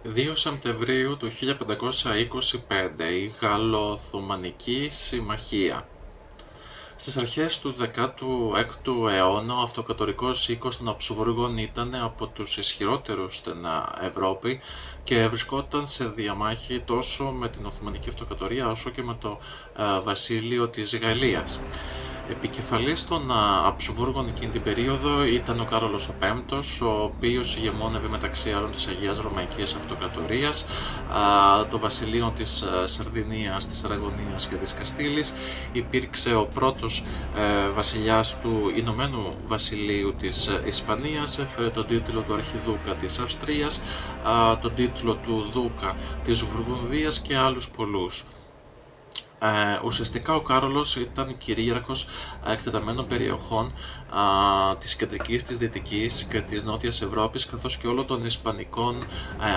2 Σεπτεμβρίου του 1525 η Γαλλο-Οθωμανική Συμμαχία. Στις αρχές του 16ου αιώνα, ο αυτοκρατορικός οίκος των Αψβούργων ήταν από τους ισχυρότερους στην Ευρώπη και βρισκόταν σε διαμάχη τόσο με την Οθωμανική Αυτοκρατορία όσο και με το βασίλειο της Γαλλίας. Επικεφαλής των Αψβούργων εκείνη την περίοδο ήταν ο Κάρολος ο Πέμπτος, ο οποίος ηγεμόνευε μεταξύ άλλων της Αγίας Ρωμαϊκής Αυτοκρατορίας, των βασιλείων της Σαρδινίας, της Αραγωνίας και της Καστήλης. Υπήρξε ο πρώτος βασιλιάς του Ηνωμένου Βασιλείου της Ισπανίας, έφερε τον τίτλο του Αρχιδούκα της Αυστρίας, τον τίτλο του Δούκα της Βουργουνδίας και άλλους πολλούς. Ουσιαστικά ο Κάρολος ήταν κυρίαρχος εκτεταμένων περιοχών της κεντρικής, της δυτικής και της νότιας Ευρώπης, καθώς και όλων των ισπανικών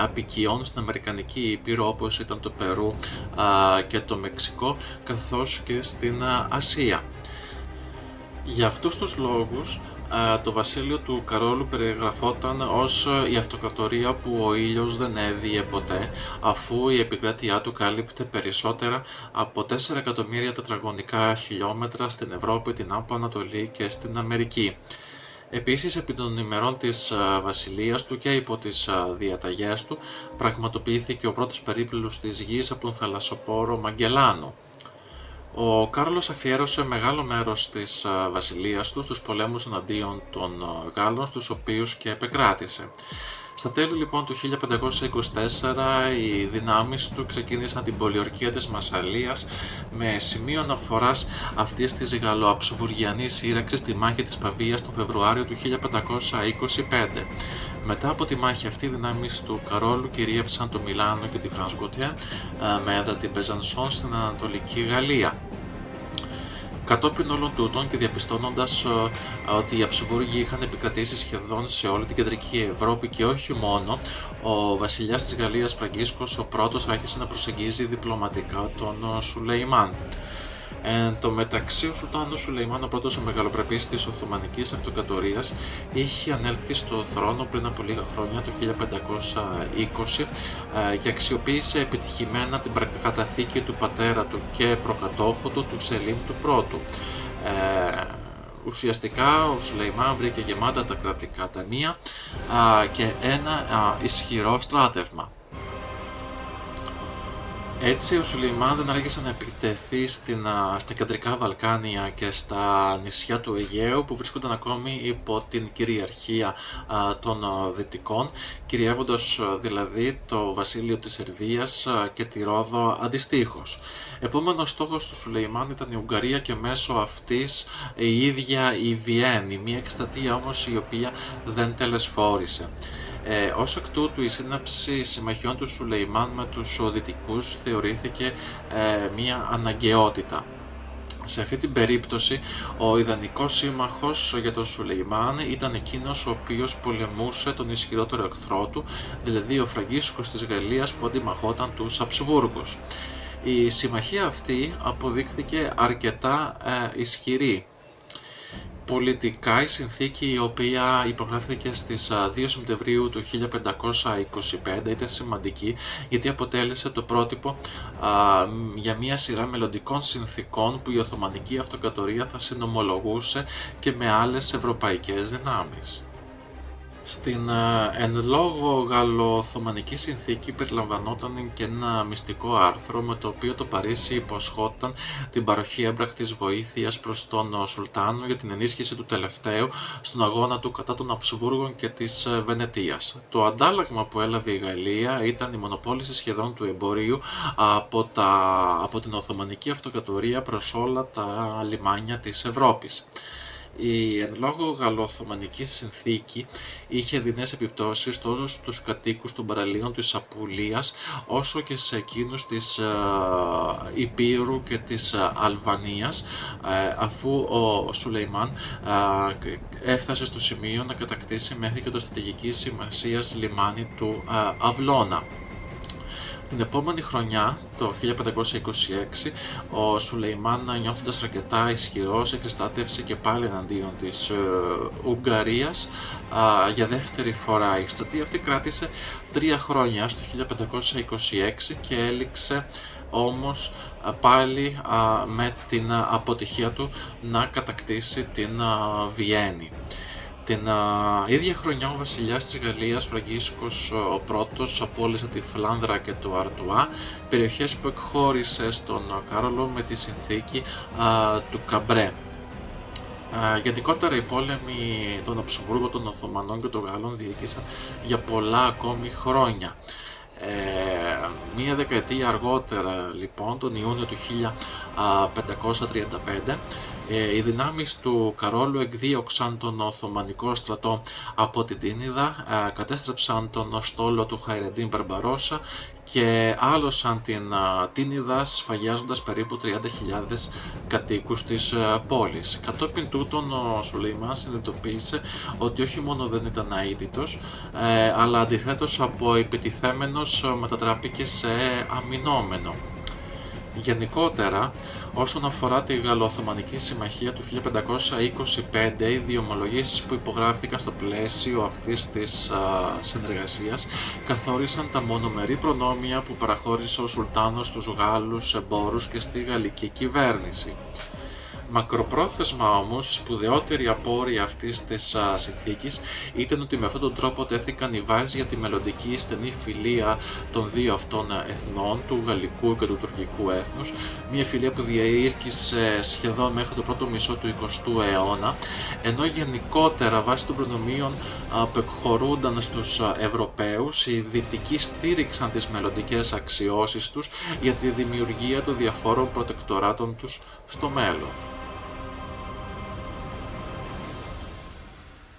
αποικιών στην Αμερικανική Ήπειρο, όπως ήταν το Περού και το Μεξικό, καθώς και στην Ασία. Για αυτούς τους λόγους το βασίλειο του Καρόλου περιγραφόταν ως η αυτοκρατορία που ο ήλιος δεν έδιε ποτέ, αφού η επικράτειά του κάλυπτε περισσότερα από 4 εκατομμύρια τετραγωνικά χιλιόμετρα στην Ευρώπη, την Άπο Ανατολή και στην Αμερική. Επίσης, επί των ημερών της βασιλείας του και υπό τις διαταγές του, πραγματοποιήθηκε ο πρώτος περίπλους της γης από τον θαλασσοπόρο Μαγκελάνο. Ο Κάρολος αφιέρωσε μεγάλο μέρος της βασιλείας του στους πολέμους εναντίον των Γάλλων, στους οποίους και επεκράτησε. Στα τέλη λοιπόν του 1524 οι δυνάμεις του ξεκίνησαν την πολιορκία της Μασσαλίας με σημείο αναφοράς αυτής της γαλλοαψβουργιανής σύραξης στη μάχη της Παβίας τον Φεβρουάριο του 1525. Μετά από τη μάχη αυτή, οι δυνάμεις του Καρόλου κυρίευσαν το Μιλάνο και τη Φρανσκοτέ με έδρα την Μπεζανσόν στην Ανατολική Γαλλία. Κατόπιν όλων τούτων και διαπιστώνοντας ότι οι Αψβούργοι είχαν επικρατήσει σχεδόν σε όλη την κεντρική Ευρώπη και όχι μόνο, ο βασιλιάς της Γαλλίας Φραγκίσκος ο πρώτος άρχισε να προσεγγίζει διπλωματικά τον Σουλεϊμάν. Εν τω μεταξύ, ο Σουλτάνος Σουλεϊμάν, ο πρώτος ο μεγαλοπρεπής της Οθωμανικής Αυτοκρατορίας, είχε ανέλθει στο θρόνο πριν από λίγα χρόνια, το 1520, και αξιοποίησε επιτυχημένα την καταθήκη του πατέρα του και προκατόχου του, του Σελίμ του Πρώτου. Ουσιαστικά ο Σουλεϊμάν βρήκε γεμάτα τα κρατικά ταμεία και ένα ισχυρό στράτευμα. Έτσι, ο Σουλεϊμάν δεν άργησε να επιτεθεί στα κεντρικά Βαλκάνια και στα νησιά του Αιγαίου, που βρίσκονταν ακόμη υπό την κυριαρχία των Δυτικών, κυριεύοντας δηλαδή το βασίλειο της Σερβίας και τη Ρόδο αντιστοίχως. Επόμενος στόχος του Σουλεϊμάν ήταν η Ουγγαρία και μέσω αυτής η ίδια η Βιέννη, μια εκστρατεία όμως η οποία δεν τελεσφόρησε. Ως εκ τούτου, η σύναψη συμμαχιών του Σουλεϊμάν με τους Δυτικούς θεωρήθηκε μια αναγκαιότητα. Σε αυτή την περίπτωση, ο ιδανικός σύμμαχος για τον Σουλεϊμάν ήταν εκείνος ο οποίος πολεμούσε τον ισχυρότερο εχθρό του, δηλαδή ο Φραγκίσκος της Γαλλίας που αντιμαχόταν τους Αψβούργους. Η συμμαχία αυτή αποδείχθηκε αρκετά ισχυρή. Πολιτικά, η συνθήκη η οποία υπογράφηκε στις 2 Σεπτεμβρίου του 1525 ήταν σημαντική, γιατί αποτέλεσε το πρότυπο για μια σειρά μελλοντικών συνθήκων που η Οθωμανική Αυτοκρατορία θα συνομολογούσε και με άλλες ευρωπαϊκές δυνάμεις. Στην εν λόγω γαλλο-οθωμανική συνθήκη περιλαμβανόταν και ένα μυστικό άρθρο με το οποίο το Παρίσι υποσχόταν την παροχή έμπρακτης βοήθειας προς τον Σουλτάνο για την ενίσχυση του τελευταίου στον αγώνα του κατά των Αψβούργων και της Βενετίας. Το αντάλλαγμα που έλαβε η Γαλλία ήταν η μονοπόληση σχεδόν του εμπορίου από την Οθωμανική Αυτοκρατορία προς όλα τα λιμάνια της Ευρώπης. Η εν λόγω γαλλο-οθωμανική συνθήκη είχε δεινές επιπτώσεις τόσο στους κατοίκους των παραλίων της Απουλίας όσο και σε εκείνους της Υπήρου και της Αλβανίας, αφού ο Σουλεϊμάν έφτασε στο σημείο να κατακτήσει μέχρι και το στρατηγικής σημασίας λιμάνι του Αυλώνα. Την επόμενη χρονιά, το 1526, ο Σουλεϊμάν, νιώθοντας αρκετά ισχυρός, εξεστάτευσε και πάλι εναντίον της Ουγγαρίας για δεύτερη φορά. Η εκστρατεία αυτή κράτησε 3 χρόνια, στο 1526, και έληξε όμως πάλι με την αποτυχία του να κατακτήσει την Βιέννη. Την ίδια χρονιά ο βασιλιάς της Γαλλίας Φραγκίσκος ο πρώτος απόλυσε τη Φλάνδρα και το Αρτουά, περιοχές που εκχώρησε στον Κάρολο με τη συνθήκη του Καμπρέ. Γενικότερα οι πόλεμοι των Αψβούργων, των Οθωμανών και των Γάλλων διήρκησαν για πολλά ακόμη χρόνια. Μία δεκαετία αργότερα, λοιπόν, τον Ιούνιο του 1535, οι δυνάμεις του Καρόλου εκδίωξαν τον Οθωμανικό στρατό από την Τίνιδα, κατέστρεψαν τον στόλο του Χαϊρεντίν Μπαρμπαρόσα και άλωσαν την Τίνιδα, σφαγιάζοντας περίπου 30.000 κατοίκους της πόλης. Κατόπιν τούτον ο Σουλεϊμάν συνειδητοποίησε ότι όχι μόνο δεν ήταν αίτητος, αλλά αντιθέτως από επιτιθέμενος μετατράπηκε σε αμυνόμενο. Γενικότερα, όσον αφορά τη Γαλλο-Οθωμανική Συμμαχία του 1525, οι διομολογήσεις που υπογράφηκαν στο πλαίσιο αυτής της συνεργασίας καθόρισαν τα μονομερή προνόμια που παραχώρησε ο Σουλτάνος στους Γάλλους εμπόρους και στη γαλλική κυβέρνηση. Μακροπρόθεσμα όμως, η σπουδαιότερη απόρρεια αυτής της συνθήκης ήταν ότι με αυτόν τον τρόπο τέθηκαν οι βάσεις για τη μελλοντική στενή φιλία των δύο αυτών εθνών, του γαλλικού και του τουρκικού έθνους, μια φιλία που διήρκησε σχεδόν μέχρι το πρώτο μισό του 20ου αιώνα, ενώ γενικότερα βάσει των προνομίων που εκχωρούνταν στους Ευρωπαίους, οι Δυτικοί στήριξαν τις μελλοντικές αξιώσεις τους για τη δημιουργία των διαφόρων προτεκτοράτων τους στο μέλλον.